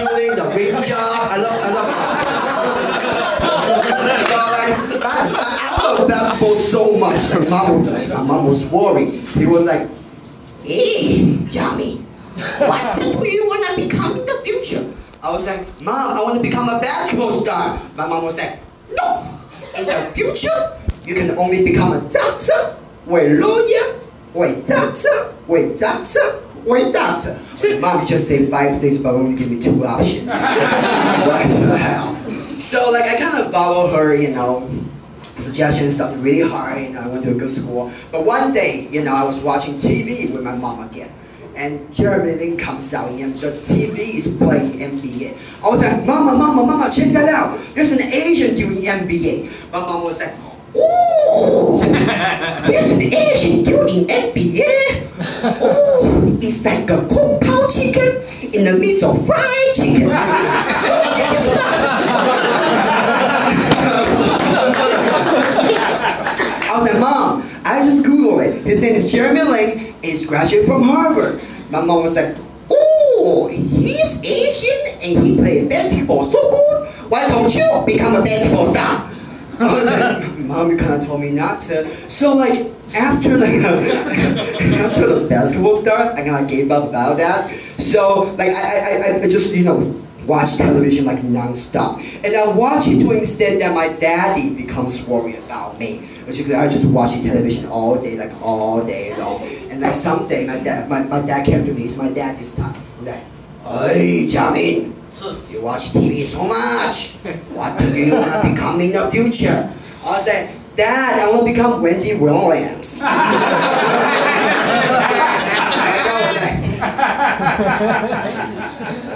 shooting, the ring job. I love so like, I love basketball so much. My mom was worried. He was like, hey, Jamin, what do you want to become in the future? I was like, Mom, I want to become a basketball star. My mom was like, no, in the future, you can only become a doctor, or a lawyer, or a doctor, or a doctor, or a doctor. Mom, you just say 5 things, but only give me 2 options. What the hell? So like I kind of follow her, suggestions, stuff really hard, I went to a good school. But one day, I was watching TV with my mom again. And Jamin comes out and the TV is playing NBA. I was like, Mama, check that out. There's an Asian doing NBA. My mom was like, oh, there's an Asian doing NBA? Oh, it's like a Kung Pao chicken in the midst of fried chicken. So guess what? I was like, Mom, I just Googled it. His name is Jamin. He's graduated from Harvard. My mom was like, oh, he's Asian and he played basketball so good. Why don't you become a basketball star? I was like, Mom, you kind of told me not to. So like after after the basketball started, I kind of gave up about that. So like I just watch television like non-stop. And I watch it to the extent that my daddy becomes worried about me. Which I just watching television all day long. And like someday my dad came to me, it's my dad this time. He's like, hey Jamin, you watch TV so much. What do you want to become in the future? I was like, Dad, I want to become Wendy Williams.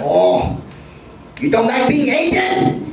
Oh, you don't like being Asian?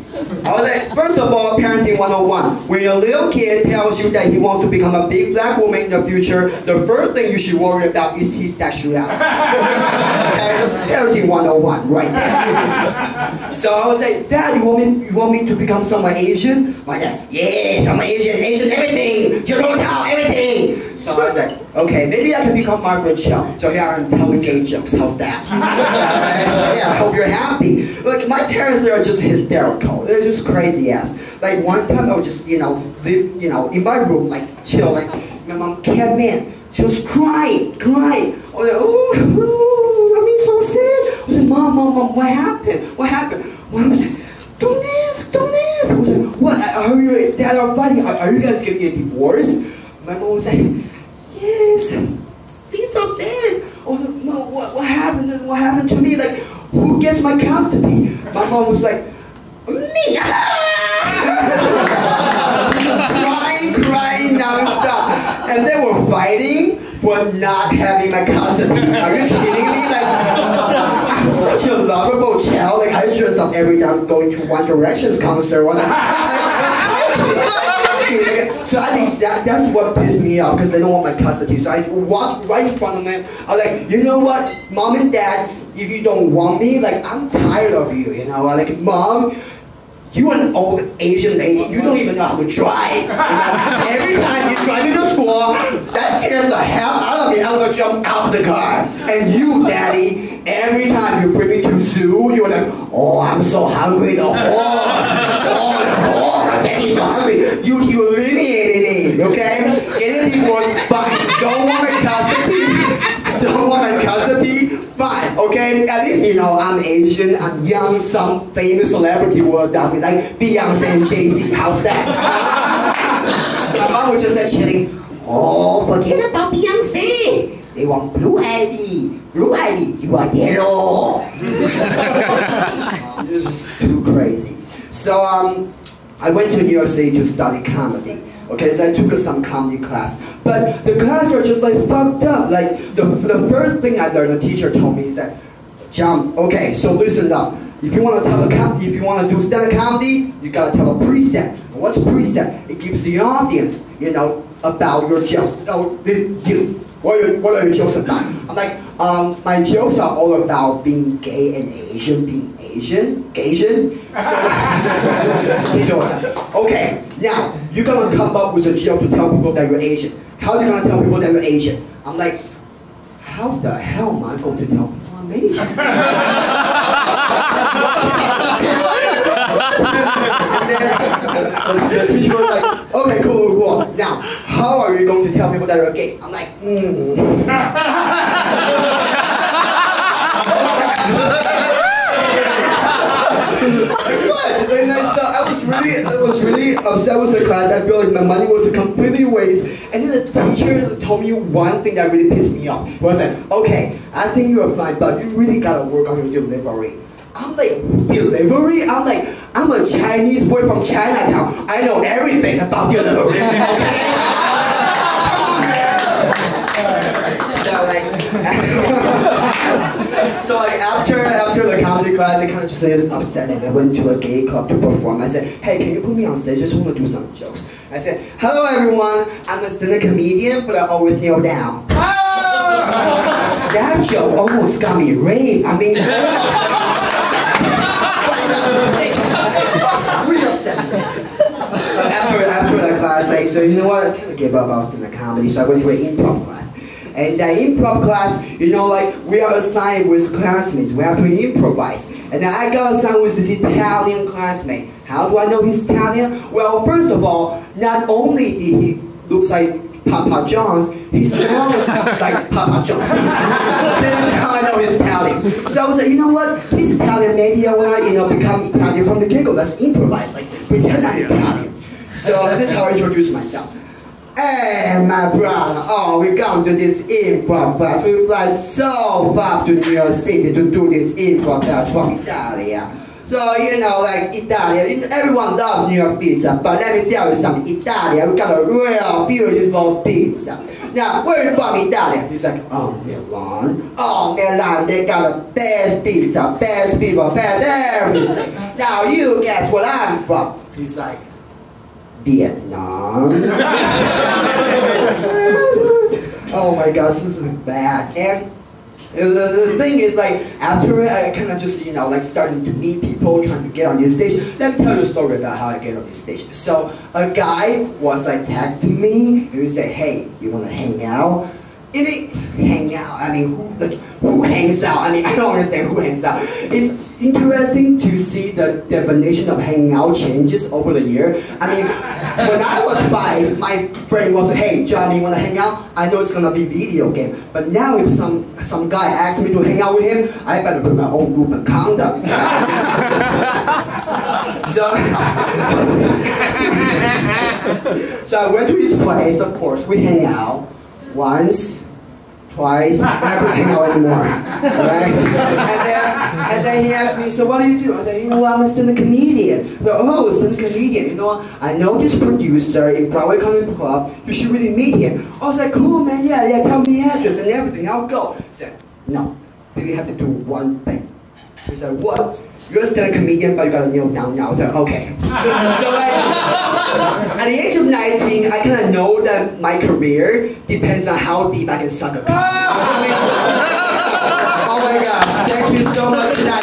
I was like, first of all, parenting 101. When your little kid tells you that he wants to become a big black woman in the future, the first thing you should worry about is his sexuality. Okay, that's parenting 101 right there. So I was like, Dad, you want me to become someone Asian? My dad, yes, I'm Asian everything, Toronto, everything. So I was like, okay, maybe I can become Margaret Cho. So here I am telling gay jokes. How's that? Yeah, I hope you're happy. Like my parents are just hysterical. They're just crazy ass. Like one time I was just live in my room like chill. Like my mom came in. She was crying. I was like, oh, I'm so sad. I was like, Mom, what happened? Mom was like, don't ask. I was like, what? I heard you and Dad are fighting. Are you guys getting a divorce? My mom was like, yes, things are bad. I was like, Mom, what happened? What happened to me? Like, who gets my custody? My mom was like, me. crying nonstop. And they were fighting for not having my custody. Are you kidding me? Like, I'm such a lovable child. Like, I dress up every time going to One Direction's concert. So I think that's what pissed me off because they don't want my custody. So I walked right in front of them. I was like, you know what, Mom and Dad, if you don't want me, like I'm tired of you. I'm like, Mom, you're an old Asian lady. You don't even know how to drive. Every time you drive me to school, that scares the hell out of me. I'm gonna jump out of the car. And you, Daddy, every time you bring me to zoo, you're like, oh, I'm so hungry. The horse. Oh, the horse. Daddy's so hungry. You humiliated me. Okay? Getting divorced, fine. Don't want a custody. Fine, okay? At least, I'm Asian, I'm young, some famous celebrity will adopt me, like Beyonce and Jay-Z. How's that? My mom was just chilling. Oh, forget about Beyonce. They want Blue Ivy. Blue Ivy, you are yellow. This is too crazy. So, I went to New York City to study comedy. Okay, so I took some comedy class. But the class were just like fucked up. Like the first thing I learned, the teacher told me is that, John, okay, so listen up. If you want to do stand-up comedy, you gotta tell a precept. What's a precept? It gives the audience, about your jokes. What are your jokes about? I'm like, my jokes are all about being gay and Asian, being Asian. So, okay, now you're gonna come up with a joke to tell people that you're Asian. How are you gonna tell people that you're Asian? I'm like, how the hell am I going to tell people I'm Asian? that you're gay. I'm like, And I was really upset with the class. I feel like my money was a completely waste. And then the teacher told me one thing that really pissed me off. It was like, okay, I think you're fine, but you really gotta work on your delivery. I'm like, delivery? I'm like, I'm a Chinese boy from Chinatown. I know everything about delivery. Okay? So after the comedy class, I kind of just upset and I went to a gay club to perform. I said, hey, can you put me on stage? I just want to do some jokes. I said, hello everyone, I'm a stand-up comedian, but I always kneel down. That joke almost got me raped. I mean, really upset. So after the class, I said, you know what, I kind of gave up on stand-up comedy, so I went to an improv class. And that improv class, you know, like, we are assigned with classmates. We have to improvise. And then I got assigned with this Italian classmate. How do I know he's Italian? Well, first of all, not only did he look like Papa John's, he smells like Papa John's. That's how I know he's Italian. So I was like, you know what? He's Italian. Maybe I want to, become Italian from the get-go. Let's improvise, like, pretend I'm Italian. So this is how I introduce myself. Hey, my brother, we come to this improv class. We fly so far to New York City to do this improv class from Italy. So, like Italy, everyone loves New York pizza, but let me tell you something, Italy, we got a real beautiful pizza. Now, where are you from, Italy? He's like, Milan. Milan, they got the best pizza, best people, best everything. Now, you guess what I'm from? He's like, Vietnam. Oh my gosh, this is bad. And the thing is, like, after I kind of just, like, starting to meet people, trying to get on this stage. Let me tell you a story about how I get on this stage. So a guy was like texting me, and he said, hey, you want to hang out? Hang out. I mean, who hangs out? I mean, I don't understand who hangs out. It's interesting to see the definition of hanging out changes over the year. I mean, when I was 5, my brain was, hey, Jamin, you want to hang out? I know it's going to be video game. But now if some guy asks me to hang out with him, I better put my own group of conduct. So I went to his place, of course. We hang out once, twice, and I couldn't hang out anymore. Right? And then he asked me, so what do you do? I said, I'm a stand-up comedian. So, stand-up comedian. I know this producer in Broadway Comedy Club. You should really meet him. I was like, cool, man, yeah, tell me the address and everything, I'll go. He said, no, you have to do one thing. He said, what? You're a stand-up comedian, but you gotta kneel down now. I was like, okay. So at the age of 19, I kind of know that my career depends on how deep I can suck a cock. Oh my gosh, thank you so much for that.